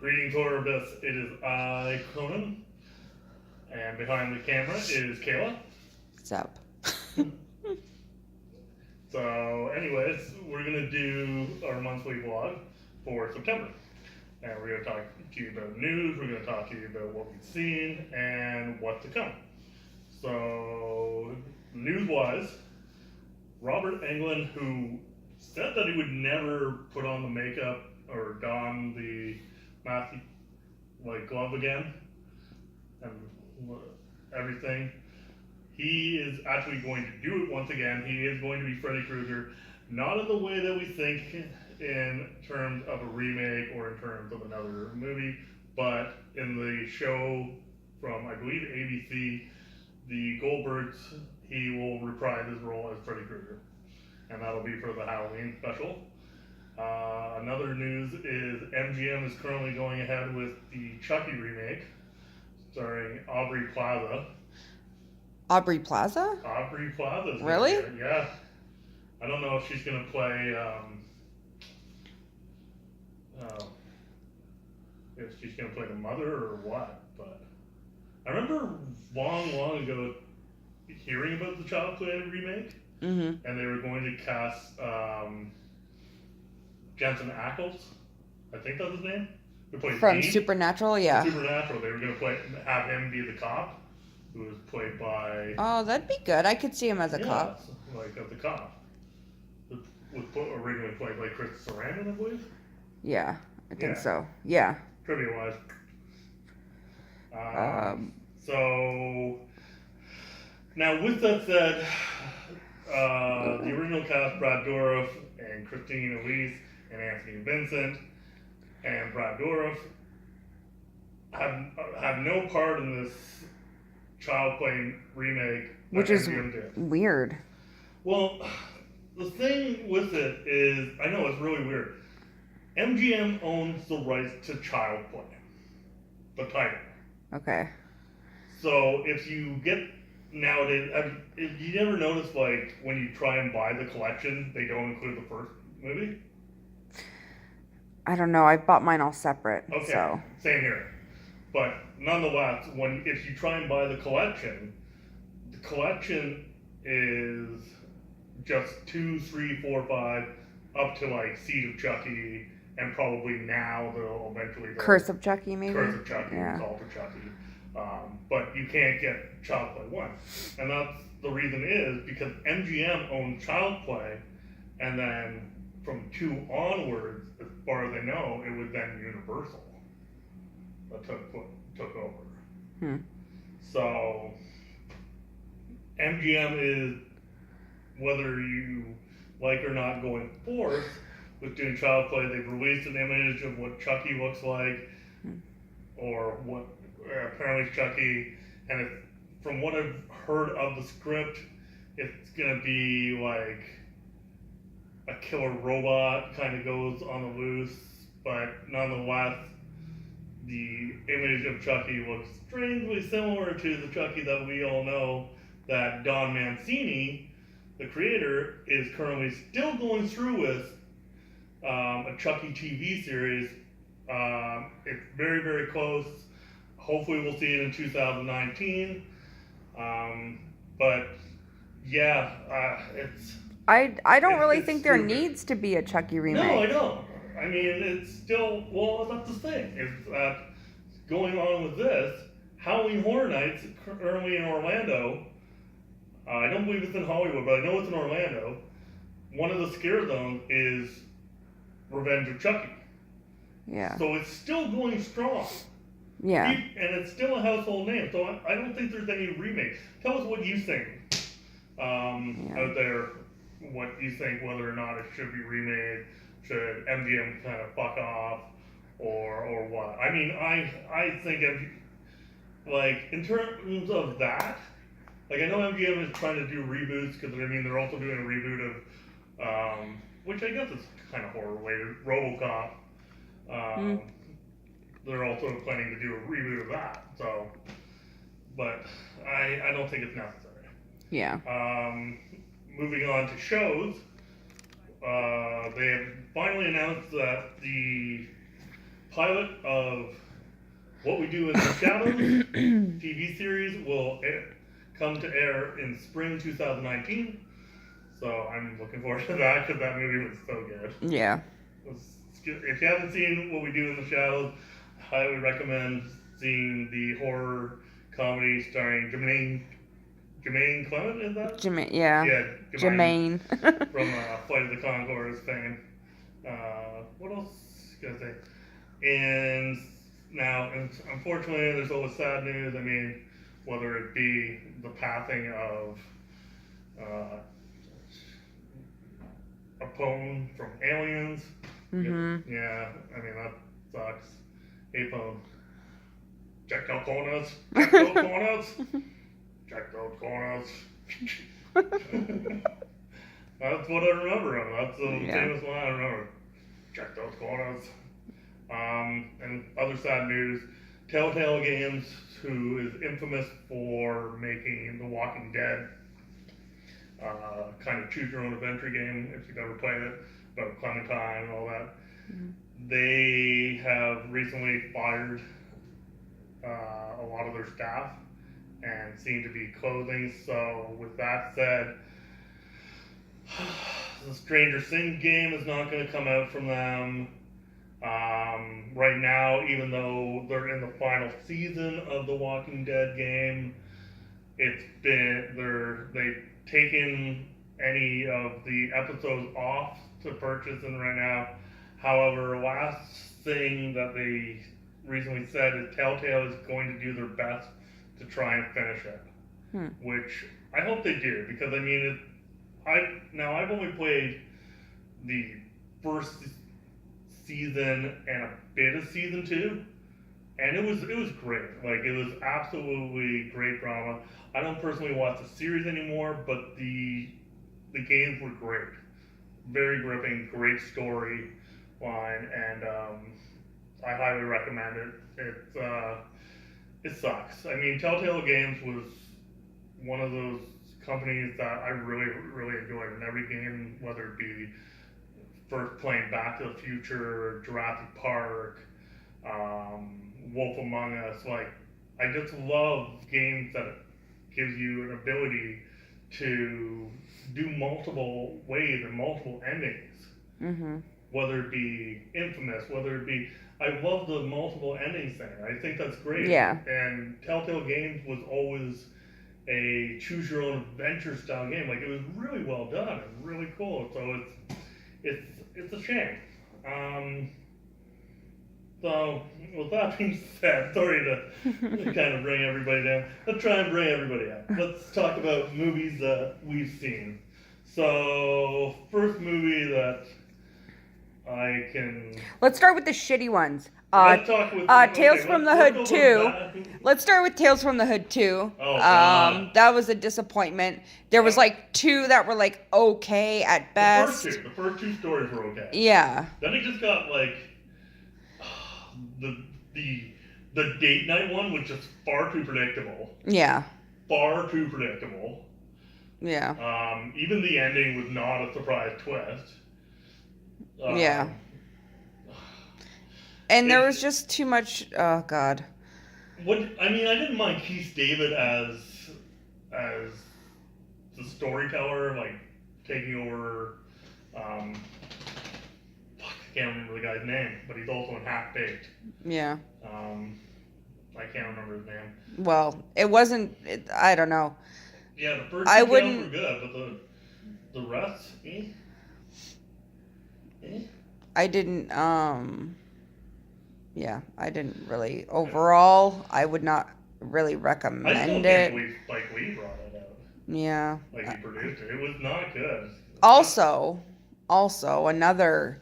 Greetings, Orbis. It is I, Conan, and behind the camera is Kayla. Sept. So, anyways, we're gonna do our monthly vlog for September, and we're gonna talk to you about news. We're gonna talk to you about what we've seen and what to come. So, news-wise, Robert Englund, who said that he would never put on the makeup or don the mask, glove again, and everything. He is actually going to do it once again. He is going to be Freddy Krueger, not in the way that we think in terms of a remake or in terms of another movie, but in the show from, I believe, ABC, The Goldbergs, he will reprise his role as Freddy Krueger. And that'll be for the Halloween special. Another news is MGM is currently going ahead with the Chucky remake, starring Aubrey Plaza. Aubrey Plaza? Aubrey Plaza's really? Yeah. I don't know if she's gonna play. If she's gonna play the mother or what, but I remember long ago hearing about the Child Play remake, and they were going to cast Jensen Ackles, I think that's his name, who plays from Dean. Supernatural. Yeah. Supernatural. They were gonna have him be the cop, who was played by. Oh, that'd be good. I could see him as a cop. Like as the cop. Was originally played by Chris Sarandon, I believe. Yeah, I think so. Yeah. Trivia wise. So now, with that said, the original cast: Brad Dourif and Christine Elise and Anthony Vincent and Brad Dourif have no part in this Child Play remake, which is weird. Well, the thing with it is, I know it's really weird. MGM owns the rights to Child Play, the title. Okay. So if you get nowadays, if you never notice, like when you try and buy the collection, they don't include the first movie. I don't know. I bought mine all separate. Okay. So. Same here. But nonetheless, if you try and buy the collection is just 2, 3, 4, 5, up to like Seed of Chucky, and probably now they'll eventually go Curse of Chucky, maybe. Curse of Chucky, yeah. Call for Chucky. But you can't get Child Play 1, and that's the reason is because MGM owns Child Play, and then from 2 onwards, as far as I know, it was then Universal that took over. So MGM is, whether you like or not, going forth with doing Child Play. They've released an image of what Chucky looks like, or what apparently is Chucky, and from what I've heard of the script, it's gonna be like a killer robot kind of goes on the loose, but nonetheless, the image of Chucky looks strangely similar to the Chucky that we all know that Don Mancini, the creator, is currently still going through with a Chucky TV series. It's very, very close. Hopefully we'll see it in 2019. But yeah, it's... I don't really think there needs to be a Chucky remake. No, I don't. I mean, it's still, well, that's the thing. Is that going on with this, Halloween Horror Nights, currently in Orlando, I don't believe it's in Hollywood, but I know it's in Orlando. One of the scare zones is Revenge of Chucky. Yeah. So it's still going strong. Yeah. And it's still a household name. So I don't think there's any remake. Tell us what you think out there. What you think, whether or not it should be remade. Should MGM kind of fuck off, or what? I mean, I think in terms of that, like I know MGM is trying to do reboots because I mean they're also doing a reboot of, which I guess is kind of horror related, RoboCop. They're also planning to do a reboot of that. So, but I don't think it's necessary. Yeah. Moving on to shows. They have finally announced that the pilot of What We Do in the Shadows TV series will come to air in spring 2019. So I'm looking forward to that because that movie was so good. Yeah. If you haven't seen What We Do in the Shadows, I highly recommend seeing the horror comedy starring Jermaine Clement, is that? Jermaine, yeah. Yeah, Jermaine. from Flight of the Conchords fame. What else can I say? And now, unfortunately, there's always sad news. I mean, whether it be the passing of Apone from Aliens. Mm-hmm. Yeah, I mean, that sucks. Apone. Check those corners. Check those corners. Check those corners. That's what I remember of. That's the famous line I remember. Check those corners. And other sad news, Telltale Games, who is infamous for making The Walking Dead, kind of choose your own adventure game, if you've ever played it, about Clementine and all that. Mm-hmm. They have recently fired a lot of their staff and seem to be closing. So with that said, the Stranger Things game is not going to come out from them. Right now, even though they're in the final season of the Walking Dead game, they've taken any of the episodes off to purchase them right now. However, last thing that they recently said is Telltale is going to do their best to try and finish it, which I hope they do, because I mean, I've only played the first season and a bit of season 2, and it was great. Like, it was absolutely great drama. I don't personally watch the series anymore, but the games were great, very gripping, great story line, and I highly recommend it. It sucks. I mean, Telltale Games was one of those companies that I really, really enjoyed in every game, whether it be first playing Back to the Future, Jurassic Park, Wolf Among Us. Like, I just love games that gives you an ability to do multiple ways and multiple endings. Mm-hmm. Whether it be Infamous, whether it be... I love the multiple endings thing. I think that's great. Yeah. And Telltale Games was always a choose-your-own-adventure style game. Like, it was really well done and really cool. So it's a shame. So, with that being said, sorry to kind of bring everybody down. Let's try and bring everybody up. Let's talk about movies that we've seen. So, first movie that I can... Let's start with the shitty ones. Tales from the Hood 2. Let's start with Tales from the Hood 2. Oh, God. That was a disappointment. There was like 2 that were like okay at best. The first two stories were okay. Yeah. Then it just got like the date night one was just far too predictable. Yeah. Far too predictable. Yeah. Even the ending was not a surprise twist. Yeah. And there was just too much. Oh God. I didn't mind Keith David as the storyteller, like taking over. I can't remember the guy's name, but he's also in Half Baked. Yeah. I can't remember his name. Well, it wasn't. I don't know. Yeah, the first two were good, but the rest, I didn't. Yeah, I didn't really. Overall, I would not really recommend I still it. can't believe Spike Lee brought it out. Yeah. Like, he produced it. It was not good. Also, another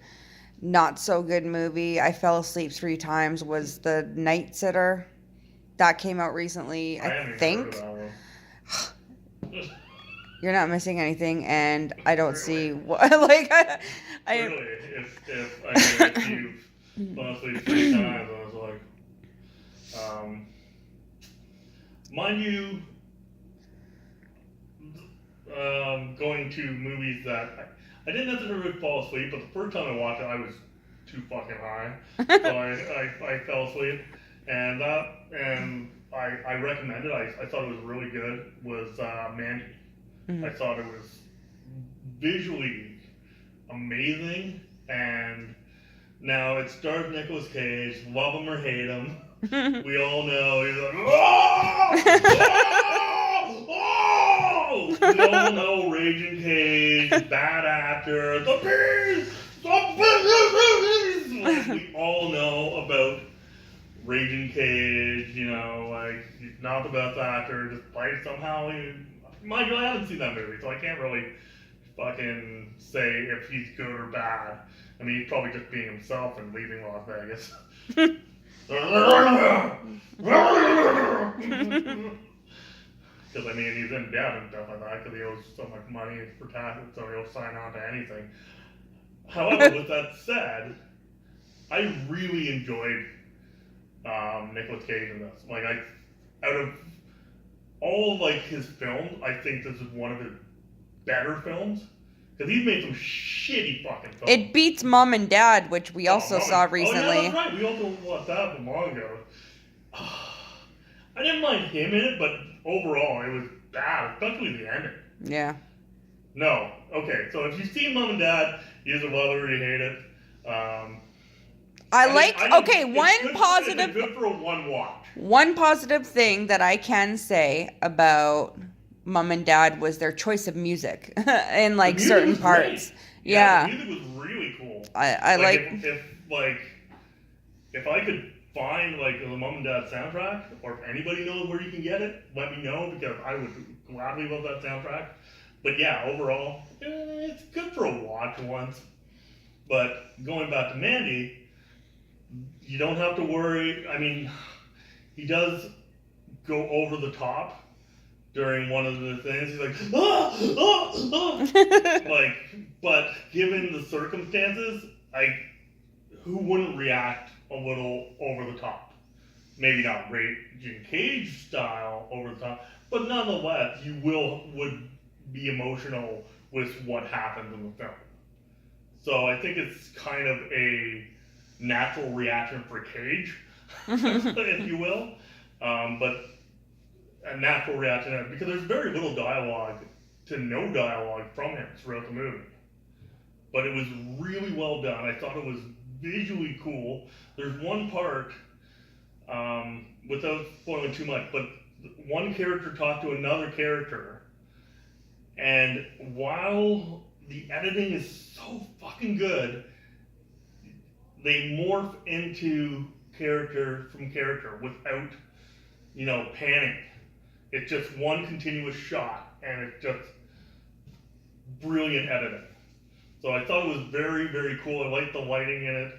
not so good movie I fell asleep 3 times was The Night Sitter. That came out recently, I think. You're not missing anything, and I don't see what like I really, if you've fallen asleep 3 times, I was like, mind you, going to movies that I didn't necessarily fall asleep, but the first time I watched it, I was too fucking high. So I fell asleep. And I recommend it. I thought it was really good. Was Mandy. I thought it was visually amazing. And now it stars Nicolas Cage. Love him or hate him. We all know he's like, oh! Oh! Oh! We all know Raging Cage, bad actor, the beast! The beast! Like, we all know about Raging Cage, you know, like, he's not the best actor, just played somehow. Mind you, I haven't seen that movie, so I can't really fucking say if he's good or bad. I mean, he's probably just being himself and leaving Las Vegas. Because, I mean, he's in debt and stuff like that because he owes so much money for taxes, so he'll sign on to anything. However, with that said, I really enjoyed Nicolas Cage in this. Like, out of all of, like, his films, I think this is one of his better films. Because he's made some shitty fucking films. It beats Mom and Dad, which we also saw recently. Oh, yeah, that's right. We also watched that a while ago. I didn't mind him in it, but overall, it was bad, especially the ending. Yeah. No. Okay, so if you've seen Mom and Dad, you either love it or you hate it. Positive. It's good for a one watch. One positive thing that I can say about Mom and Dad was their choice of music in like certain parts. Great. Yeah. The music was really cool. I like if I could find like the Mom and Dad soundtrack, or if anybody knows where you can get it, let me know because I would gladly love that soundtrack. But yeah, overall, it's good for a watch once. But going back to Mandy, you don't have to worry. I mean, he does go over the top during one of the things. He's like, like, but given the circumstances, who wouldn't react a little over the top? Maybe not Raging Cage style over the top, but nonetheless, you would be emotional with what happens in the film. So I think it's kind of a natural reaction for Cage, if you will, but a natural reaction because there's very little dialogue to no dialogue from him throughout the movie. But it was really well done. I thought it was visually cool. There's one part, without spoiling too much, but one character talked to another character, and while the editing is so fucking good, they morph into character from character without, panning. It's just one continuous shot, and it's just brilliant editing. So I thought it was very, very cool. I liked the lighting in it.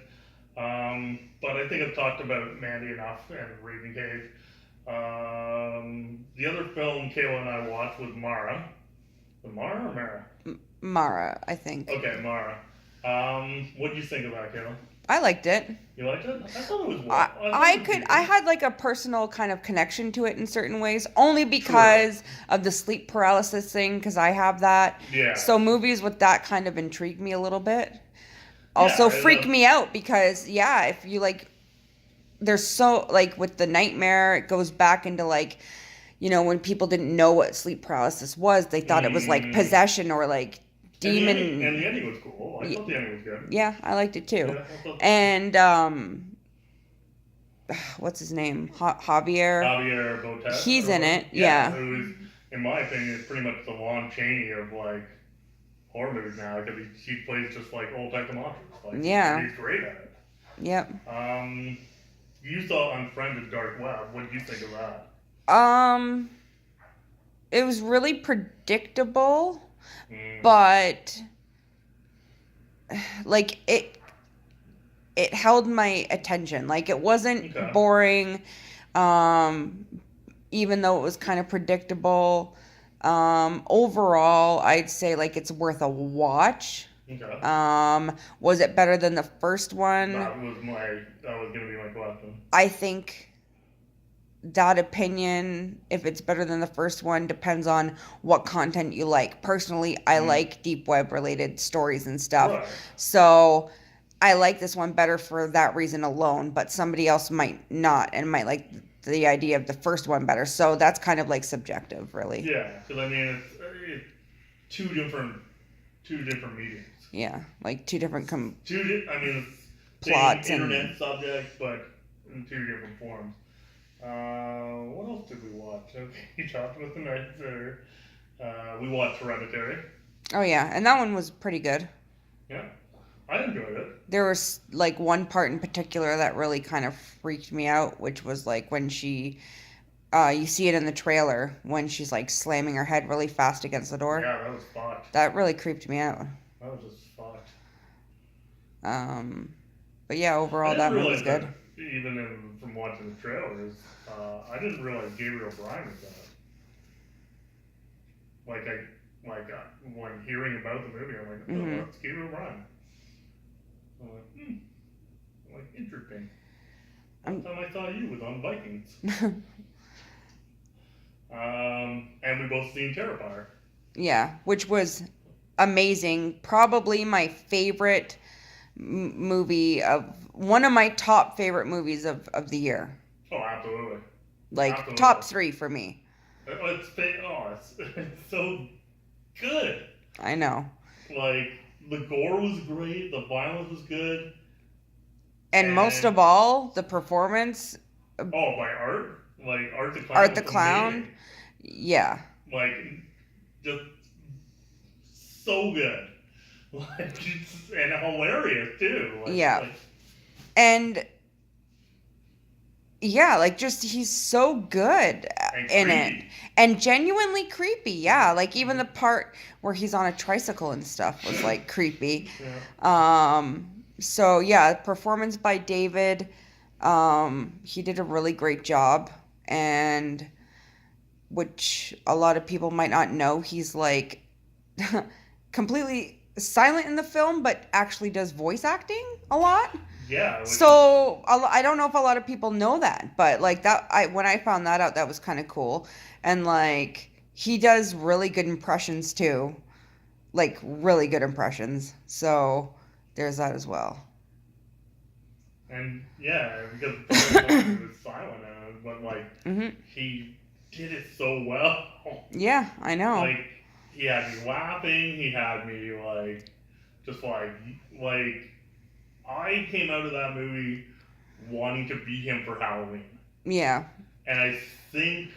But I think I've talked about Mandy enough and Raging Cage. The other film Kayla and I watched was Mara. Was Mara or Mara? Mara, I think. Okay, Mara. What did you think of that, Kayla? I liked it. You liked it? I thought it was I had like a personal kind of connection to it in certain ways, only because of the sleep paralysis thing, because I have that. Yeah. So movies with that kind of intrigue me a little bit. Also freak me out because, if you there's so, with the nightmare, it goes back into when people didn't know what sleep paralysis was, they thought it was possession or demon. And the ending was cool. I thought the ending was good. Yeah, I liked it too. Yeah, and what's his name? Javier. Javier Botet. He's in it. Yeah. Who's, in my opinion, is pretty much the Lon Chaney of horror movies now because he plays just old type of monsters. He's great at it. Yep. You saw Unfriended Dark Web. What did you think of that? It was really predictable. But it held my attention. It wasn't boring, even though it was kind of predictable. Overall, I'd say it's worth a watch. Okay. Was it better than the first one? That was gonna be my question. I think that opinion, if it's better than the first one, depends on what content you like. Personally, I like deep web related stories and stuff. Right. So I like this one better for that reason alone, but somebody else might not and might like the idea of the first one better. So that's kind of like subjective, really. Yeah, because I mean, it's two different mediums. Yeah, like two different I mean, same plots internet subjects, but in two different forms. What else did we watch? Okay, you talked about the Night Sitter. We watched Hereditary. Oh yeah, and that one was pretty good. Yeah, I enjoyed it. There was like one part in particular that really kind of freaked me out, which was like when she, you see it in the trailer when she's like slamming her head really fast against the door. Yeah, that was fucked. That really creeped me out. That was just fucked. But yeah, overall that one was good. Even from watching the trailers, I didn't realize Gabriel Bryan was in it. When hearing about the movie, I'm like, oh, Mm-hmm. that's Gabriel Bryan. I'm like, interesting. Last time I saw you was on Vikings. And we both seen Terrifier. Yeah, which was amazing. Probably my favorite movie one of my top favorite movies of the year. Oh, absolutely. Like Absolutely. top 3 for me. It's so good. I know. Like, the gore was great, the violence was good. And most of all, the performance. Oh, by Art? Like, Art the Clown. Art the Clown. Amazing. Yeah. Like, just so good. Like, and hilarious, too. Like, yeah. And, yeah, like, just, he's so good in it. And genuinely creepy, yeah. Like, even the part where he's on a tricycle and stuff was, like, creepy. Yeah. So, yeah, performance by David. He did a really great job. And, which a lot of people might not know, he's, like, completely silent in the film, but actually does voice acting a lot. Yeah. So I don't know if a lot of people know that, but like that, when I found that out, that was kind of cool. And like he does really good impressions too, like really good impressions. So there's that as well. And yeah, because he was silent, but like he did it so well. Yeah, I know. Like he had me laughing. He had me like just like. I came out of that movie wanting to be him for Halloween. Yeah. And I think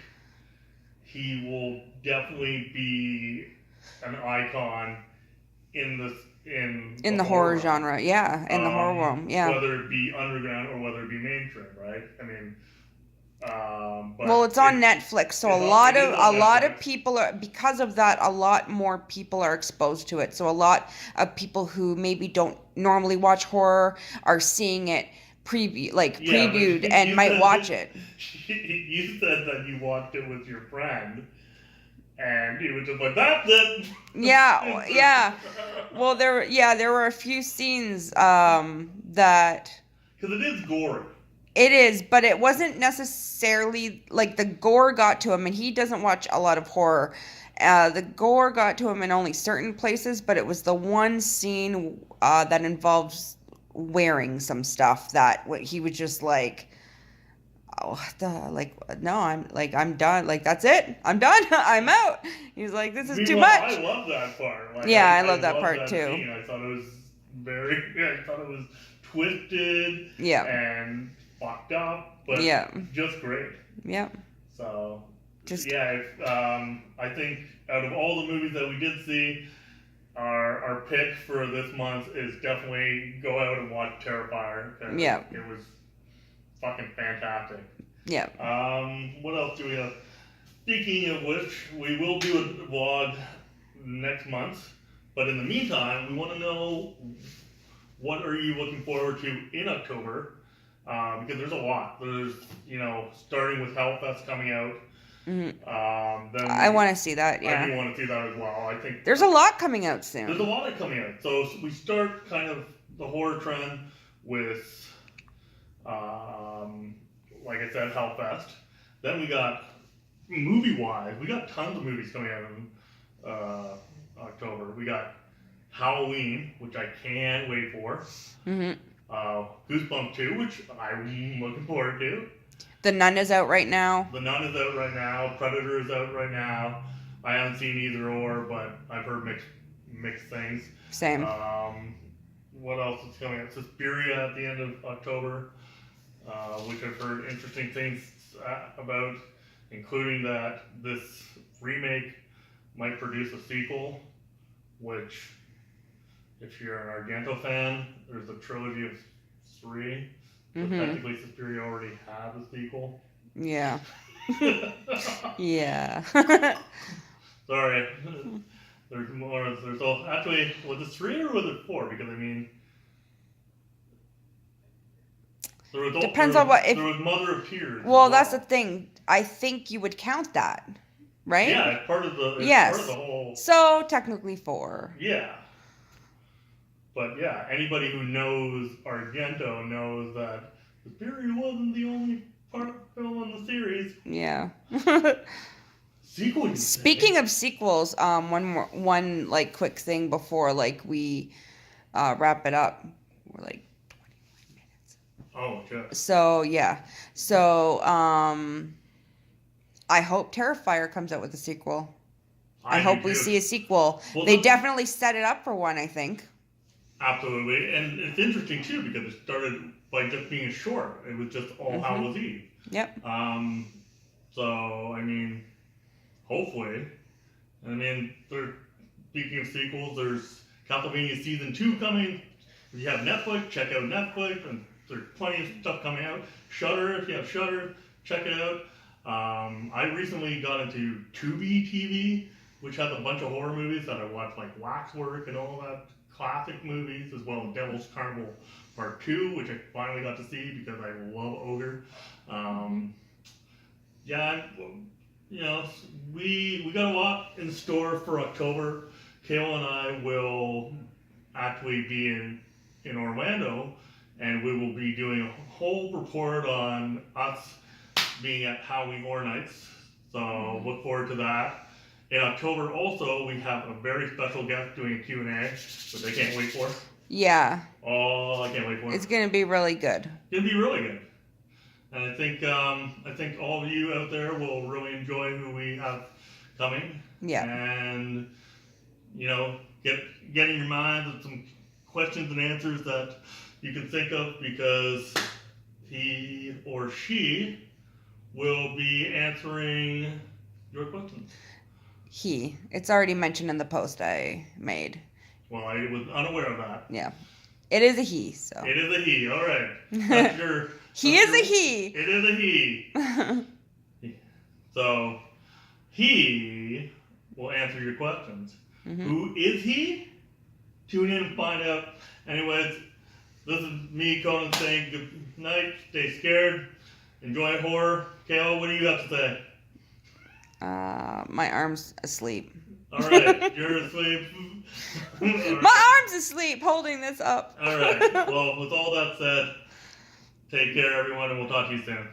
he will definitely be an icon in the horror genre. Yeah, in the horror realm. Yeah. Whether it be underground or whether it be mainstream, right? I mean, well, it's on Netflix, so a lot of people are, because of that, a lot more people are exposed to it. So a lot of people who maybe don't normally watch horror are seeing it previewed and might watch it. You said that you watched it with your friend, and he was just like, "That's it." Yeah, yeah. Well, there were a few scenes that because it is gory. It is, but it wasn't necessarily, like, the gore got to him, and he doesn't watch a lot of horror. The gore got to him in only certain places, but it was the one scene that involves wearing some stuff that he was just like, oh, no, I'm done. Like, that's it. I'm done. I'm out. He's like, this is too much. I love that part. Like, yeah, I love that part, too. Scene. I thought it was twisted. Yeah. And fucked up, but just great. Yeah. So, I think out of all the movies that we did see, our pick for this month is definitely go out and watch Terrifier. Yeah. It was fucking fantastic. Yeah. What else do we have? Speaking of which, we will do a vlog next month, but in the meantime, we want to know what are you looking forward to in October. Because there's a lot. There's, starting with Hellfest coming out. Mm-hmm. Then I want to see that, yeah. I do want to see that as well. I think there's a lot coming out soon. There's a lot coming out. So we start kind of the horror trend with, like I said, Hellfest. Then we got, movie-wise, we got tons of movies coming out in October. We got Halloween, which I can't wait for. Mhm. Goosebumps 2, which I'm looking forward to. The Nun is out right now. The Nun is out right now. Predator is out right now. I haven't seen either or, but I've heard mixed things. Same. What else is coming out? Suspiria at the end of October, which I've heard interesting things about, including that this remake might produce a sequel, which, if you're an Argento fan, there's a trilogy of 3. So technically Suspiria already had a sequel. Yeah. Yeah. Sorry. There's more. Actually, was it 3 or was it 4? Because I mean, depends on what. There was Mother of Tears. Well, that's the thing. I think you would count that, right? Yeah, it's part of the. Yes. Part of the whole. So technically 4. Yeah. But yeah, anybody who knows Argento knows that Suspiria wasn't the only film in the series. Yeah. Sequel. Speaking of sequels, one like quick thing before like we wrap it up. We're like 21 minutes. Oh, sure. So yeah. So I hope Terrifier comes out with a sequel. I hope we see a sequel. Well, they definitely set it up for one, I think. Absolutely, and it's interesting too because it started by just being a short. It was just All Hallows Eve. Yep. So I mean, hopefully, speaking of sequels, there's Castlevania Season 2 coming. If you have Netflix, check out Netflix, and there's plenty of stuff coming out. Shudder, if you have Shudder, check it out. I recently got into Tubi TV, which has a bunch of horror movies that I watched, like Waxwork and all that. Classic movies, as well as Devil's Carnival Part 2, which I finally got to see because I love Ogre. Yeah, you know, we got a lot in store for October. Kayla and I will actually be in Orlando, and we will be doing a whole report on us being at Halloween Horror Nights. So look forward to that. In October also, we have a very special guest doing a Q&A, which I can't wait for. Yeah. Oh, I can't wait for it. It's going to be really good. It's going to be really good. And I think all of you out there will really enjoy who we have coming. Yeah. And, you know, get in your mind with some questions and answers that you can think of, because he or she will be answering your questions. It's already mentioned in the post I made. Well, I was unaware of that. Yeah. It is a he, so. It is a he, all right. That's your, he is a he. It is a he. So, he will answer your questions. Who is he? Tune in and find out. Anyways, this is me, Conan, saying good night, stay scared, enjoy horror. Kayla, what do you have to say? My arm's asleep. All right, you're asleep. Right. My arm's asleep holding this up. All right. Well, with all that said, take care, everyone, and we'll talk to you soon.